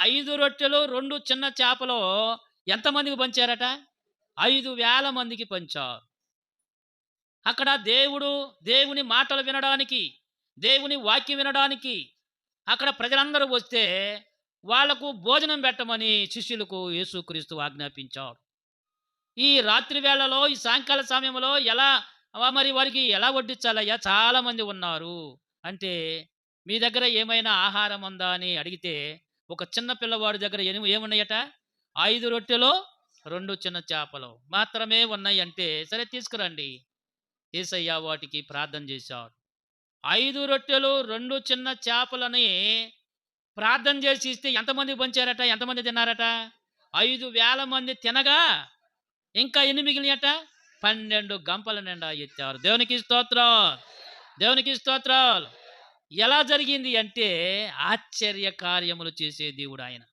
5 రొట్టెలు, 2 చిన్న చేపలు ఎంతమందికి పంచారట? 5,000 మందికి పంచారు. అక్కడ దేవుని మాటలు వినడానికి, దేవుని వాక్యం వినడానికి అక్కడ ప్రజలందరూ వస్తే, వాళ్లకు భోజనం పెట్టమని శిష్యులకు యేసుక్రీస్తు ఆజ్ఞాపించాడు. ఈ రాత్రి వేళలో, ఈ సాయంకాల సమయంలో మరి వారికి ఎలా వడ్డించాలయ్యా? చాలామంది ఉన్నారు. అంటే, మీ దగ్గర ఏమైనా ఆహారం ఉందా అని అడిగితే, ఒక చిన్న పిల్లవాడి దగ్గర ఏమున్నాయట? 5 రొట్టెలు, 2 చిన్న చేపలు మాత్రమే ఉన్నాయంటే, సరే తీసుకురండి. యేసయ్య వాటికి ప్రార్థన చేశాడు. 5 రొట్టెలు, 2 చిన్న చేపలని ప్రార్థన చేసి ఇస్తే ఎంతమందికి పంచారట? ఎంతమంది తిన్నారట? 5,000 మంది తినగా, ఇంకా ఎన్ని మిగిలినయట? 12 గంపల నిండా ఎత్తారు. దేవునికి స్తోత్రం. దేవునికి స్తోత్రాలు. ఎలా జరిగింది అంటే, ఆశ్చర్య కార్యములు చేసే దేవుడాయన.